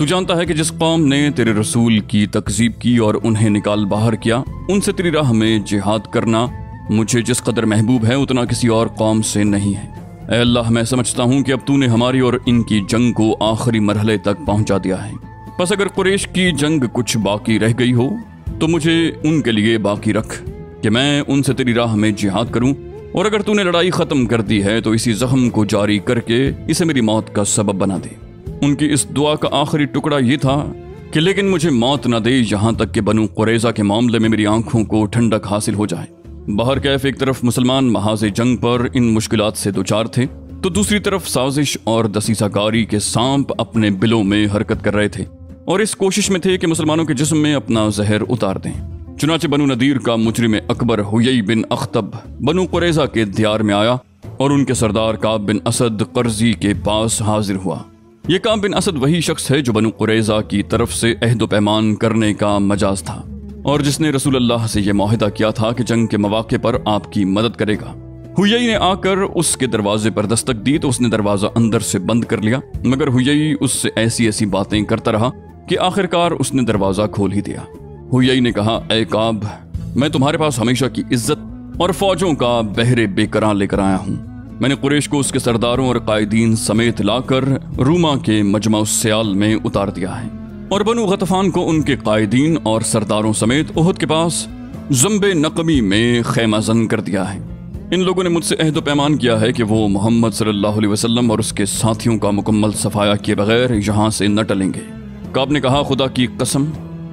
تو جانتا ہے کہ جس قوم نے تیرے رسول کی تکذیب کی اور انہیں نکال باہر کیا، ان سے تیری راہ میں جہاد کرنا مجھے جس قدر محبوب ہے اتنا کسی اور قوم سے نہیں ہے۔ اے اللہ، میں سمجھتا ہوں کہ اب تو نے ہماری اور ان کی جنگ کو آخری مرحلے تک پہنچا دیا ہے، پس اگر قریش کی جنگ کچھ باقی رہ گئی ہو تو مجھے ان کے لیے باقی رکھ کہ میں ان سے تیری راہ میں جہاد کروں، اور اگر تو نے لڑائی ختم کر دی ہے تو اسی زخم کو جاری کر کے اسے میری موت کا سبب بنا دے۔ ان کی اس دعا کا آخری ٹکڑا یہ تھا کہ لیکن مجھے موت نہ دے یہاں تک کہ بنو قریظہ کے معاملے میں میری آنکھوں کو ٹھنڈک حاصل ہو جائے۔ باہر کیف ایک طرف مسلمان محاذ جنگ پر ان مشکلات سے دوچار تھے تو دوسری طرف سازش اور دسیسہ کاری کے سانپ اپنے بلوں میں حرکت کر رہے تھے اور اس کوشش میں تھے کہ مسلمانوں کے جسم میں اپنا زہر اتار دیں۔ چنانچہ بنو نذیر کا مجرم اکبر حیی بن اخطب بنو قریظہ کے دیار میں آیا اور ان کے سردار کعب بن اسد قرظی کے پاس حاضر ہوا۔ یہ کعب بن اسد وہی شخص ہے جو بنو قریظہ کی طرف سے عہد و پیمان کرنے کا مجاز تھا اور جس نے رسول اللہ سے یہ معاہدہ کیا تھا کہ جنگ کے مواقع پر آپ کی مدد کرے گا۔ حیی نے آ کر اس کے دروازے پر دستک دی تو اس نے دروازہ اندر سے بند کر لیا، مگر حیی اس سے ایسی باتیں کرتا رہا کہ آخرکار اس نے دروازہ کھول ہی دیا۔ حیی نے کہا، اے کعب، میں تمہارے پاس ہمیشہ کی عزت اور فوجوں کا بحر بے کراں لے کر آیا ہوں۔ میں نے قریش کو اس کے سرداروں اور قائدین سمیت لا کر روما کے مجمع السیال میں اتار دیا ہے، اور بنو غطفان کو ان کے قائدین اور سرداروں سمیت احد کے پاس ضمب نقمی میں خیمہ زن کر دیا ہے۔ ان لوگوں نے مجھ سے عہد و پیمان کیا ہے کہ وہ محمد صلی اللہ علیہ وسلم اور اس کے ساتھیوں کا مکمل صفایا کیے بغیر یہاں سے نہ ٹلیں گے۔ کعب نے کہا، خدا کی قسم،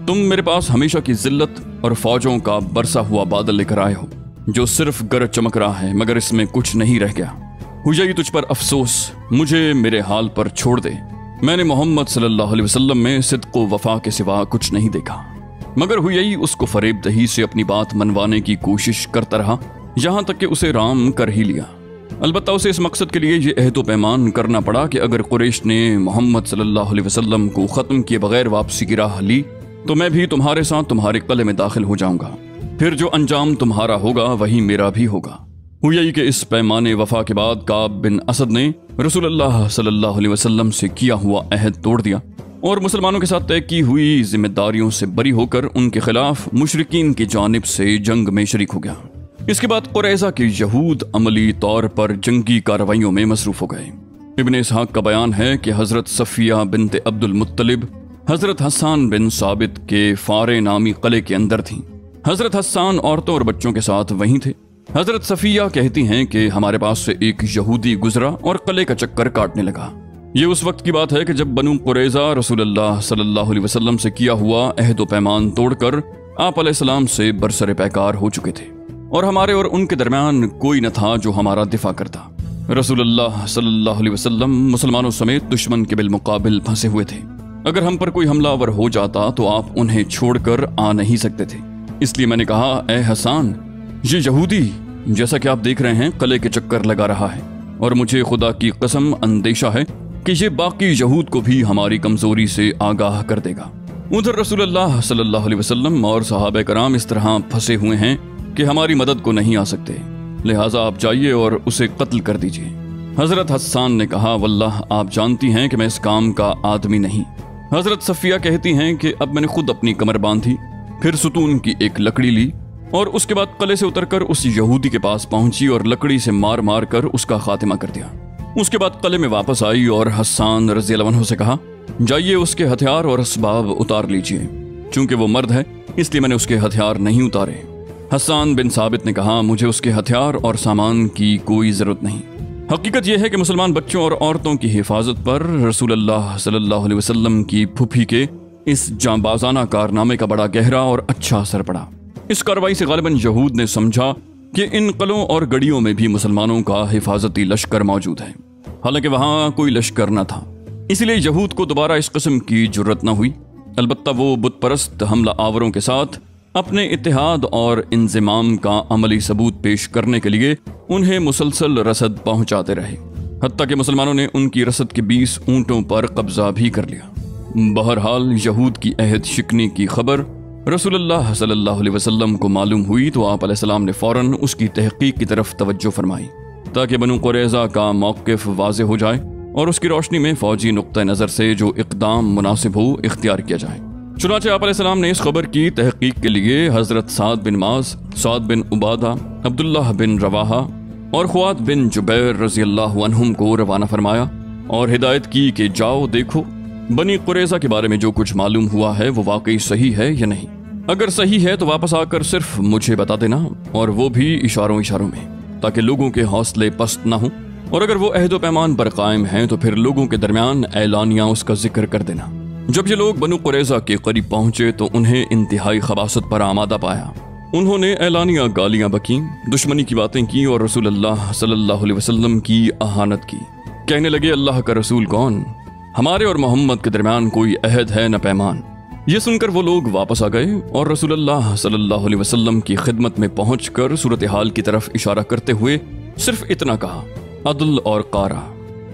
تم میرے پاس ہمیشہ کی ذلت اور فوجوں کا برسا ہوا بادل لے کر آئے ہو جو صرف گرج چمک رہا ہے مگر اس میں کچھ نہیں رہ گیا۔ حیی، تجھ پر افسوس، مجھے میرے حال پر چھوڑ دے۔ میں نے محمد صلی اللہ علیہ وسلم میں صدق و وفا کے سوا کچھ نہیں دیکھا۔ مگر حیی اس کو فریب دہی سے اپنی بات منوانے کی کوشش کرتا رہا یہاں تک کہ اسے رام کر ہی لیا۔ البتہ اسے اس مقصد کے لیے یہ عہد و پیمان کرنا پڑا کہ اگر قریش نے محمد صلی اللہ علیہ وسلم کو ختم کیے بغیر واپسی کی راہ لی تو میں بھی تمہارے ساتھ تمہارے قلعے میں داخل ہو جاؤں گا، پھر جو انجام تمہارا ہوگا وہی میرا بھی ہوگا۔ حیی کے اس پیمانے وفا کے بعد کعب بن اسد نے رسول اللہ صلی اللہ علیہ وسلم سے کیا ہوا عہد توڑ دیا اور مسلمانوں کے ساتھ طے کی ہوئی ذمہ داریوں سے بری ہو کر ان کے خلاف مشرکین کی جانب سے جنگ میں شریک ہو گیا۔ اس کے بعد قریظہ کے یہود عملی طور پر جنگی کارروائیوں میں مصروف ہو گئے۔ ابن اسحاق کا بیان ہے کہ حضرت صفیہ بنت عبد المطلب حضرت حسان بن ثابت کے فارے نامی قلعے کے اندر تھیں۔ حضرت حسان عورتوں اور بچوں کے ساتھ وہیں تھے۔ حضرت صفیہ کہتی ہیں کہ ہمارے پاس سے ایک یہودی گزرا اور قلعے کا چکر کاٹنے لگا۔ یہ اس وقت کی بات ہے کہ جب بنو قریظہ رسول اللہ صلی اللہ علیہ وسلم سے کیا ہوا عہد و پیمان توڑ کر آپ علیہ السلام سے برسر پیکار ہو چکے تھے اور ہمارے اور ان کے درمیان کوئی نہ تھا جو ہمارا دفاع کرتا۔ رسول اللہ صلی اللہ علیہ وسلم مسلمانوں سمیت دشمن کے بالمقابل پھنسے ہوئے تھے۔ اگر ہم پر کوئی حملہ آور ہو جاتا تو آپ انہیں چھوڑ کر آ نہیں سکتے تھے۔ اس لیے میں نے کہا، اے حسان، یہ یہودی جیسا کہ آپ دیکھ رہے ہیں قلعے کے چکر لگا رہا ہے اور مجھے خدا کی قسم اندیشہ ہے کہ یہ باقی یہود کو بھی ہماری کمزوری سے آگاہ کر دے گا۔ ادھر رسول اللہ صلی اللہ علیہ وسلم اور صحابہ کرام اس طرح پھنسے ہوئے ہیں کہ ہماری مدد کو نہیں آ سکتے، لہٰذا آپ جائیے اور اسے قتل کر دیجیے۔ حضرت حسان نے کہا، واللہ آپ جانتی ہیں کہ میں اس کام کا آدمی نہیں۔ حضرت صفیہ کہتی ہیں کہ اب میں نے خود اپنی کمر باندھی، پھر ستون کی ایک لکڑی لی اور اس کے بعد قلعے سے اتر کر اس یہودی کے پاس پہنچی اور لکڑی سے مار مار کر اس کا خاتمہ کر دیا۔ اس کے بعد قلعے میں واپس آئی اور حسان رضی اللہ عنہ سے کہا، جائیے اس کے ہتھیار اور اسباب اتار لیجیے، چونکہ وہ مرد ہے اس لیے میں نے اس کے ہتھیار نہیں اتارے۔ حسان بن ثابت نے کہا، مجھے اس کے ہتھیار اور سامان کی کوئی ضرورت نہیں۔ حقیقت یہ ہے کہ مسلمان بچوں اور عورتوں کی حفاظت پر رسول اللہ صلی اللہ علیہ وسلم کی پھوپھی کے اس جانبازانہ کارنامے کا بڑا گہرا اور اچھا اثر پڑا۔ اس کارروائی سے غالباً یہود نے سمجھا کہ ان قلعوں اور گڑیوں میں بھی مسلمانوں کا حفاظتی لشکر موجود ہے، حالانکہ وہاں کوئی لشکر نہ تھا۔ اس لیے یہود کو دوبارہ اس قسم کی جرت نہ ہوئی، البتہ وہ بت پرست حملہ آوروں کے ساتھ اپنے اتحاد اور انضمام کا عملی ثبوت پیش کرنے کے لیے انہیں مسلسل رسد پہنچاتے رہے، حتیٰ کہ مسلمانوں نے ان کی رسد کے 20 اونٹوں پر قبضہ بھی کر لیا۔ بہرحال یہود کی عہد شکنی کی خبر رسول اللہ صلی اللہ علیہ وسلم کو معلوم ہوئی تو آپ علیہ السلام نے فوراً اس کی تحقیق کی طرف توجہ فرمائی تاکہ بنو قریظہ کا موقف واضح ہو جائے اور اس کی روشنی میں فوجی نقطہ نظر سے جو اقدام مناسب ہو اختیار کیا جائے۔ چنانچہ آپ علیہ السلام نے اس خبر کی تحقیق کے لیے حضرت سعد بن معاذ، سعد بن عبادہ، عبداللہ بن رواحہ اور خوات بن جبیر رضی اللہ عنہم کو روانہ فرمایا اور ہدایت کی کہ جاؤ دیکھو بنی قریظہ کے بارے میں جو کچھ معلوم ہوا ہے وہ واقعی صحیح ہے یا نہیں۔ اگر صحیح ہے تو واپس آ کر صرف مجھے بتا دینا، اور وہ بھی اشاروں میں، تاکہ لوگوں کے حوصلے پست نہ ہوں، اور اگر وہ عہد و پیمان پر قائم ہیں تو پھر لوگوں کے درمیان اعلانیہ اس کا ذکر کر دینا۔ جب یہ لوگ بنو قریظہ کے قریب پہنچے تو انہیں انتہائی خباثت پر آمادہ پایا۔ انہوں نے اعلانیہ گالیاں بکیں، دشمنی کی باتیں کی اور رسول اللہ صلی اللہ علیہ وسلم کی اہانت کی۔ کہنے لگے اللہ کا رسول کون؟ ہمارے اور محمد کے درمیان کوئی عہد ہے نہ پیمان۔ یہ سن کر وہ لوگ واپس آ گئے اور رسول اللہ صلی اللہ علیہ وسلم کی خدمت میں پہنچ کر صورتحال کی طرف اشارہ کرتے ہوئے صرف اتنا کہا، عدل اور قارہ۔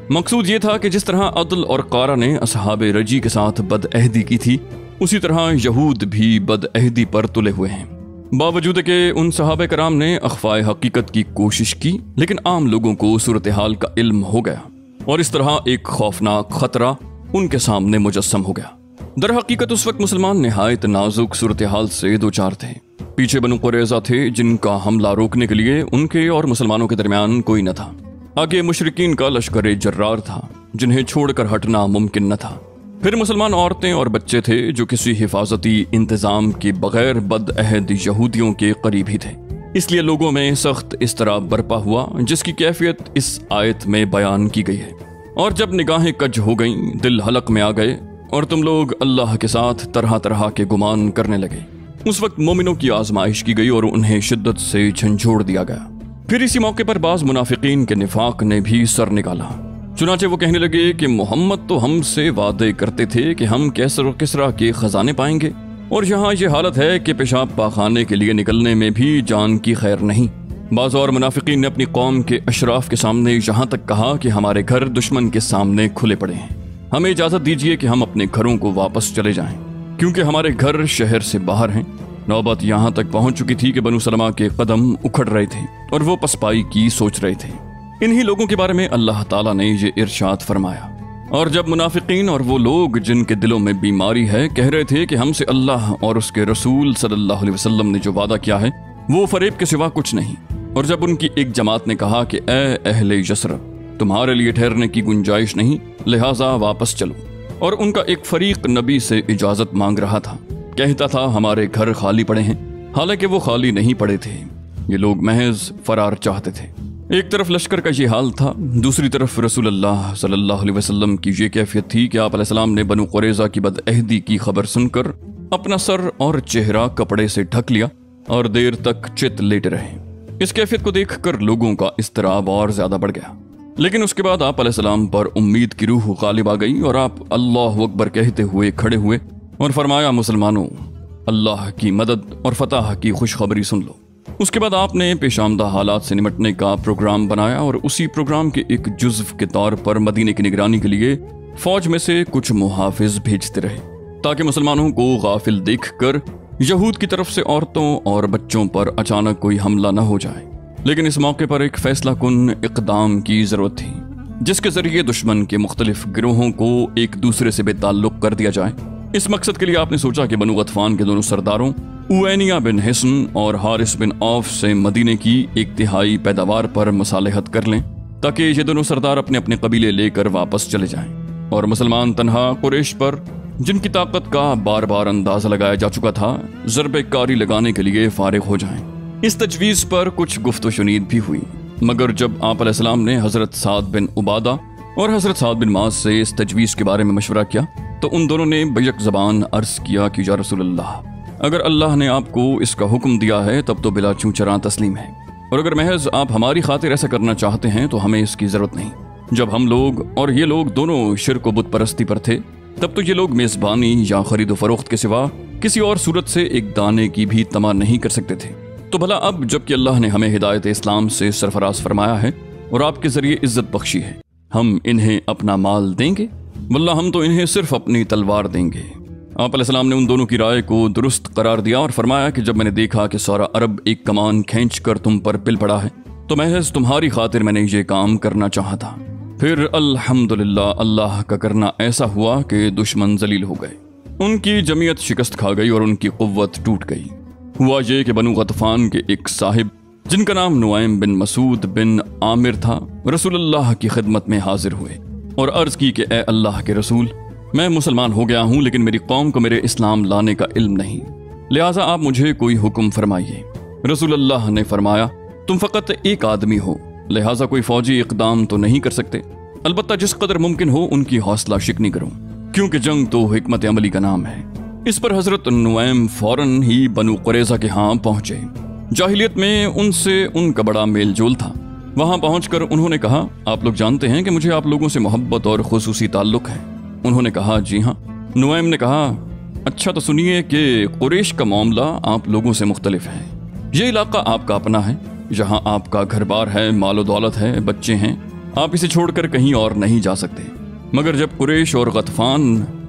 مقصود یہ تھا کہ جس طرح عدل اور قارہ نے اصحاب رجی کے ساتھ بدعہدی کی تھی، اسی طرح یہود بھی بدعہدی پر تلے ہوئے ہیں۔ باوجود کہ ان صحابہ کرام نے اخفاء حقیقت کی کوشش کی، لیکن عام لوگوں کو صورتحال کا علم ہو گیا اور اس طرح ایک خوفناک خطرہ ان کے سامنے مجسم ہو گیا۔ در حقیقت اس وقت مسلمان نہایت نازک صورتحال سے دوچار تھے۔ پیچھے بنو قریظہ تھے جن کا حملہ روکنے کے لیے ان کے اور مسلمانوں کے درمیان کوئی نہ تھا۔ آگے مشرکین کا لشکر جرار تھا جنہیں چھوڑ کر ہٹنا ممکن نہ تھا۔ پھر مسلمان عورتیں اور بچے تھے جو کسی حفاظتی انتظام کے بغیر بدعہد یہودیوں کے قریب ہی تھے۔ اس لیے لوگوں میں سخت اضطراب برپا ہوا جس کی کیفیت اس آیت میں بیان کی گئی ہے۔ اور جب نگاہیں کج ہو گئیں، دل حلق میں آ گئے اور تم لوگ اللہ کے ساتھ طرح طرح کے گمان کرنے لگے، اس وقت مومنوں کی آزمائش کی گئی اور انہیں شدت سے جھنجھوڑ دیا گیا۔ پھر اسی موقع پر بعض منافقین کے نفاق نے بھی سر نکالا۔ چنانچہ وہ کہنے لگے کہ محمد تو ہم سے وعدے کرتے تھے کہ ہم کیسر و کسرا کے خزانے پائیں گے، اور یہاں یہ حالت ہے کہ پیشاب پاخانے کے لیے نکلنے میں بھی جان کی خیر نہیں۔ بعض اور منافقین نے اپنی قوم کے اشراف کے سامنے یہاں تک کہا کہ ہمارے گھر دشمن کے سامنے کھلے پڑے ہیں، ہمیں اجازت دیجیے کہ ہم اپنے گھروں کو واپس چلے جائیں، کیونکہ ہمارے گھر شہر سے باہر ہیں۔ نوبت یہاں تک پہنچ چکی تھی کہ بنو سلمہ کے قدم اکھڑ رہے تھے اور وہ پسپائی کی سوچ رہے تھے۔ انہی لوگوں کے بارے میں اللہ تعالیٰ نے یہ ارشاد فرمایا، اور جب منافقین اور وہ لوگ جن کے دلوں میں بیماری ہے کہہ رہے تھے کہ ہم سے اللہ اور اس کے رسول صلی اللہ علیہ وسلم نے جو وعدہ کیا ہے وہ فریب کے سوا کچھ نہیں، اور جب ان کی ایک جماعت نے کہا کہ اے اہل یثرب، تمہارے لیے ٹھہرنے کی گنجائش نہیں، لہٰذا واپس چلو، اور ان کا ایک فریق نبی سے اجازت مانگ رہا تھا، کہتا تھا ہمارے گھر خالی پڑے ہیں، حالانکہ وہ خالی نہیں پڑے تھے، یہ لوگ محض فرار چاہتے تھے۔ ایک طرف لشکر کا یہ حال تھا، دوسری طرف رسول اللہ صلی اللہ علیہ وسلم کی یہ کیفیت تھی کہ آپ علیہ السلام نے بنو قریظہ کی بدعہدی کی خبر سن کر اپنا سر اور چہرہ کپڑے سے ڈھک لیا اور دیر تک چت لیٹے رہے۔ اس کیفیت کو دیکھ کر لوگوں کا اضطراب اور زیادہ بڑھ گیا، لیکن اس کے بعد آپ علیہ السلام پر امید کی روح غالب آ گئی اور آپ اللہ اکبر کہتے ہوئے کھڑے ہوئے اور فرمایا، مسلمانوں، اللہ کی مدد اور فتح کی خوشخبری سن لو۔ اس کے بعد آپ نے پیش آمدہ حالات سے نمٹنے کا پروگرام بنایا اور اسی پروگرام کے ایک جزو کے طور پر مدینے کی نگرانی کے لیے فوج میں سے کچھ محافظ بھیجتے رہے، تاکہ مسلمانوں کو غافل دیکھ کر یہود کی طرف سے عورتوں اور بچوں پر اچانک کوئی حملہ نہ ہو جائے۔ لیکن اس موقع پر ایک فیصلہ کن اقدام کی ضرورت تھی، جس کے ذریعے دشمن کے مختلف گروہوں کو ایک دوسرے سے بے تعلق کر دیا جائے۔ اس مقصد کے لیے آپ نے سوچا کہ بنو غطفان کے دونوں سرداروں اوینیہ بن حصن اور حارث بن عوف سے مدینے کی ایک تہائی پیداوار پر مصالحت کر لیں، تاکہ یہ دونوں سردار اپنے اپنے قبیلے لے کر واپس چلے جائیں، اور مسلمان تنہا قریش پر جن کی طاقت کا بار بار اندازہ لگایا جا چکا تھا ضرب کاری لگانے کے لیے فارغ ہو جائیں۔ اس تجویز پر کچھ گفت و شنید بھی ہوئی، مگر جب آپ علیہ السلام نے حضرت سعد بن عبادہ اور حضرت سعد بن معاذ سے اس تجویز کے بارے میں مشورہ کیا تو ان دونوں نے بیک زبان عرض کیا کہ یا رسول اللہ، اگر اللہ نے آپ کو اس کا حکم دیا ہے تب تو بلا چونچراں تسلیم ہے، اور اگر محض آپ ہماری خاطر ایسا کرنا چاہتے ہیں تو ہمیں اس کی ضرورت نہیں۔ جب ہم لوگ اور یہ لوگ دونوں شرک و بت پرستی پر تھے تب تو یہ لوگ میزبانی یا خرید و فروخت کے سوا کسی اور صورت سے ایک دانے کی بھی طمع نہیں کر سکتے تھے، تو بھلا اب جب کہ اللہ نے ہمیں ہدایت اسلام سے سرفراز فرمایا ہے اور آپ کے ذریعے عزت بخشی ہے، ہم انہیں اپنا مال دیں گے؟ واللہ ہم تو انہیں صرف اپنی تلوار دیں گے۔ آپ علیہ السلام نے ان دونوں کی رائے کو درست قرار دیا اور فرمایا کہ جب میں نے دیکھا کہ سارا عرب ایک کمان کھینچ کر تم پر پل پڑا ہے تو محض تمہاری خاطر میں نے یہ کام کرنا چاہا تھا۔ پھر الحمدللہ اللہ کا کرنا ایسا ہوا کہ دشمن ذلیل ہو گئے، ان کی جمعیت شکست کھا گئی اور ان کی قوت ٹوٹ گئی۔ ہوا یہ کہ بنو غطفان کے ایک صاحب جن کا نام نعیم بن مسعود بن عامر تھا، رسول اللہ کی خدمت میں حاضر ہوئے اور عرض کی کہ اے اللہ کے رسول، میں مسلمان ہو گیا ہوں لیکن میری قوم کو میرے اسلام لانے کا علم نہیں، لہٰذا آپ مجھے کوئی حکم فرمائیے۔ رسول اللہ نے فرمایا تم فقط ایک آدمی ہو، لہٰذا کوئی فوجی اقدام تو نہیں کر سکتے، البتہ جس قدر ممکن ہو ان کی حوصلہ شکنی کرو، کیونکہ جنگ تو حکمت عملی کا نام ہے۔ اس پر حضرت نعیم فوراً ہی بنو قریظہ کے ہاں پہنچے۔ جاہلیت میں ان سے ان کا بڑا میل جول تھا۔ وہاں پہنچ کر انہوں نے کہا آپ لوگ جانتے ہیں کہ مجھے آپ لوگوں سے محبت اور خصوصی تعلق ہے۔ انہوں نے کہا جی ہاں۔ نعیم نے کہا اچھا تو سنیے کہ قریش کا معاملہ آپ لوگوں سے مختلف ہے۔ یہ علاقہ آپ کا اپنا ہے، جہاں آپ کا گھر بار ہے، مال و دولت ہے، بچے ہیں، آپ اسے چھوڑ کر کہیں اور نہیں جا سکتے۔ مگر جب قریش اور غطفان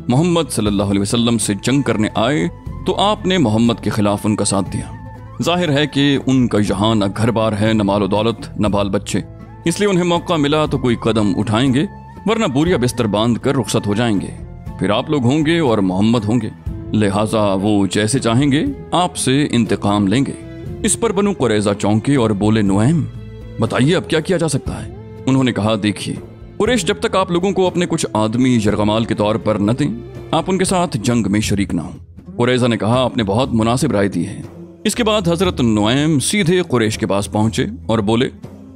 محمد صلی اللہ علیہ وسلم سے جنگ کرنے آئے تو آپ نے محمد کے خلاف ان کا ساتھ دیا۔ ظاہر ہے کہ ان کا یہاں نہ گھر بار ہے، نہ مال و دولت، نہ بال بچے، اس لیے انہیں موقع ملا تو کوئی قدم اٹھائیں گے، ورنہ بوریا بستر باندھ کر رخصت ہو جائیں گے۔ پھر آپ لوگ ہوں گے اور محمد ہوں گے، لہٰذا وہ جیسے چاہیں گے آپ سے انتقام لیں گے۔ اس پر بنو قریظہ چونکے اور بولے نعیم بتائیے اب کیا کیا جا سکتا ہے؟ انہوں نے کہا دیکھیے قریش جب تک آپ لوگوں کو اپنے کچھ آدمی یرغمال کے طور پر نہ دیں، آپ ان کے ساتھ جنگ میں شریک نہ ہوں۔ قریظہ نے کہا آپ نے بہت مناسب رائے دی ہے۔ اس کے بعد حضرت نعیم سیدھے قریش کے پاس پہنچے اور بولے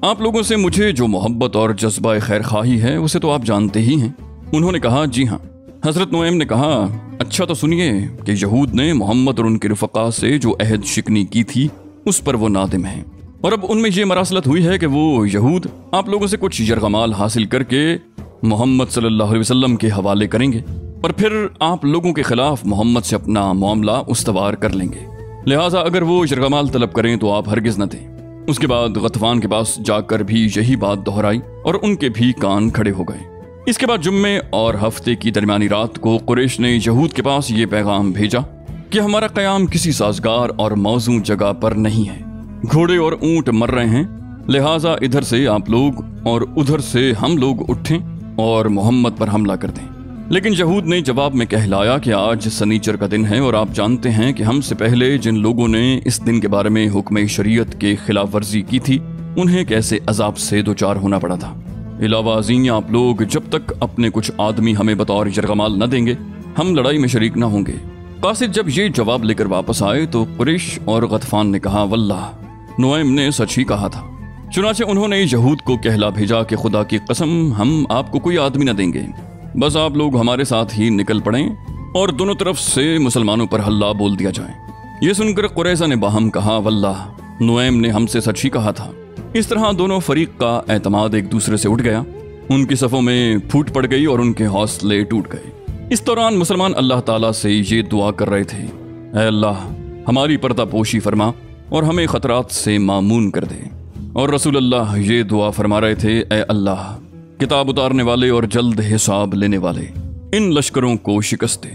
آپ لوگوں سے مجھے جو محبت اور جذبہ خیر خواہی ہے اسے تو آپ جانتے ہی ہیں۔ انہوں نے کہا جی ہاں۔ حضرت نعیم نے کہا اچھا تو سنیے کہ یہود نے محمد اور ان کے رفقا سے جو عہد شکنی کی تھی اس پر وہ نادم ہیں، اور اب ان میں یہ مراسلت ہوئی ہے کہ وہ یہود آپ لوگوں سے کچھ یرغمال حاصل کر کے محمد صلی اللہ علیہ وسلم کے حوالے کریں گے اور پھر آپ لوگوں کے خلاف محمد سے اپنا معاملہ استوار کر لیں گے، لہٰذا اگر وہ یرغمال طلب کریں تو آپ ہرگز نہ دیں۔ اس کے بعد غطفان کے پاس جا کر بھی یہی بات دہرائی اور ان کے بھی کان کھڑے ہو گئے۔ اس کے بعد جمعے اور ہفتے کی درمیانی رات کو قریش نے یہود کے پاس یہ پیغام بھیجا کہ ہمارا قیام کسی سازگار اور موزوں جگہ پر نہیں ہے، گھوڑے اور اونٹ مر رہے ہیں، لہٰذا ادھر سے آپ لوگ اور ادھر سے ہم لوگ اٹھیں اور محمد پر حملہ کر دیں۔ لیکن یہود نے جواب میں کہلایا کہ آج سنیچر کا دن ہے اور آپ جانتے ہیں کہ ہم سے پہلے جن لوگوں نے اس دن کے بارے میں حکم شریعت کے خلاف ورزی کی تھی انہیں کیسے عذاب سے دوچار ہونا پڑا تھا۔ علاوہ ازیں آپ لوگ جب تک اپنے کچھ آدمی ہمیں بطور یرغمال نہ دیں گے ہم لڑائی میں شریک نہ ہوں گے۔ قاصد جب یہ جواب لے کر واپس آئے تو قریش اور غطفان نے کہا واللہ نعیم نے سچ ہی کہا تھا۔ چنانچہ انہوں نے یہود کو کہلا بھیجا کہ خدا کی قسم ہم آپ کو کوئی آدمی نہ دیں گے، بس آپ لوگ ہمارے ساتھ ہی نکل پڑیں اور دونوں طرف سے مسلمانوں پر حلہ بول دیا جائے۔ یہ سن کر قریظہ نے باہم کہا واللہ نعیم نے ہم سے سچ ہی کہا تھا۔ اس طرح دونوں فریق کا اعتماد ایک دوسرے سے اٹھ گیا، ان کی صفوں میں پھوٹ پڑ گئی اور ان کے حوصلے ٹوٹ گئے۔ اس دوران مسلمان اللہ تعالیٰ سے یہ دعا کر رہے تھے اے اللہ ہماری پردہ پوشی فرما اور ہمیں خطرات سے مامون کر دے، اور رسول اللہ یہ دعا فرما رہے تھے اے اللہ کتاب اتارنے والے اور جلد حساب لینے والے ان لشکروں کو شکست دے،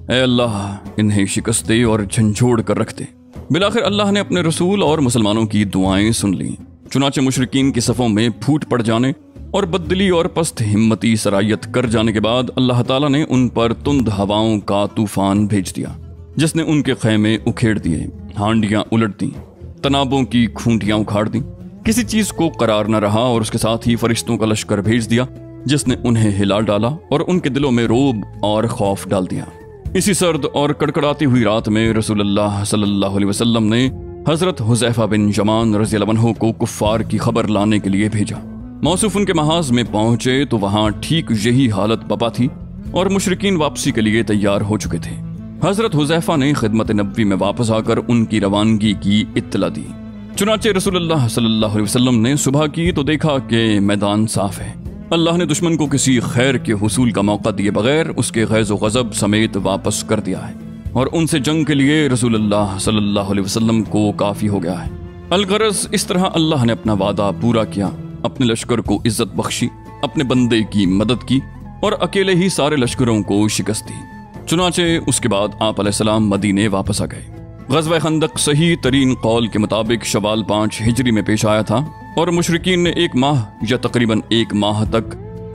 اے اللہ انہیں شکست دے اور جھنجھوڑ کر رکھ دے۔ بالآخر اللہ نے اپنے رسول اور مسلمانوں کی دعائیں سن لیں، چنانچہ مشرکین کی صفوں میں پھوٹ پڑ جانے اور بددلی اور پست ہمتی سرایت کر جانے کے بعد اللہ تعالیٰ نے ان پر تند ہواؤں کا طوفان بھیج دیا جس نے ان کے خیمے اکھیڑ دیے، ہانڈیاں الٹ دیں، تنابوں کی کھونٹیاں اکھاڑ دیں، کسی چیز کو قرار نہ رہا اور اس کے ساتھ ہی فرشتوں کا لشکر بھیج دیا جس نے انہیں ہلا ڈالا اور ان کے دلوں میں روب اور خوف ڈال دیا۔ اسی سرد اور کڑکڑاتی ہوئی رات میں رسول اللہ صلی اللہ علیہ وسلم نے حضرت حذیفہ بن یمان رضی اللہ عنہ کو کفار کی خبر لانے کے لیے بھیجا۔ موصوف ان کے محاذ میں پہنچے تو وہاں ٹھیک یہی حالت بپا تھی اور مشرکین واپسی کے لیے تیار ہو چکے تھے۔ حضرت حذیفہ نے خدمت نبوی میں واپس آ کر ان کی روانگی کی اطلاع دی۔ چنانچہ رسول اللہ صلی اللہ علیہ وسلم نے صبح کی تو دیکھا کہ میدان صاف ہے، اللہ نے دشمن کو کسی خیر کے حصول کا موقع دیے بغیر اس کے غیظ و غضب سمیت واپس کر دیا ہے، اور ان سے جنگ کے لیے رسول اللہ صلی اللہ علیہ وسلم کو کافی ہو گیا ہے۔ الغرض اس طرح اللہ نے اپنا وعدہ پورا کیا، اپنے لشکر کو عزت بخشی، اپنے بندے کی مدد کی اور اکیلے ہی سارے لشکروں کو شکست دی۔ چنانچہ اس کے بعد آپ علیہ السلام مدینے واپس آ گئے۔ غزوہ خندق صحیح ترین قول کے مطابق شوال 5 ہجری میں پیش آیا تھا، اور مشرکین نے 1 ماہ یا تقریباً 1 ماہ تک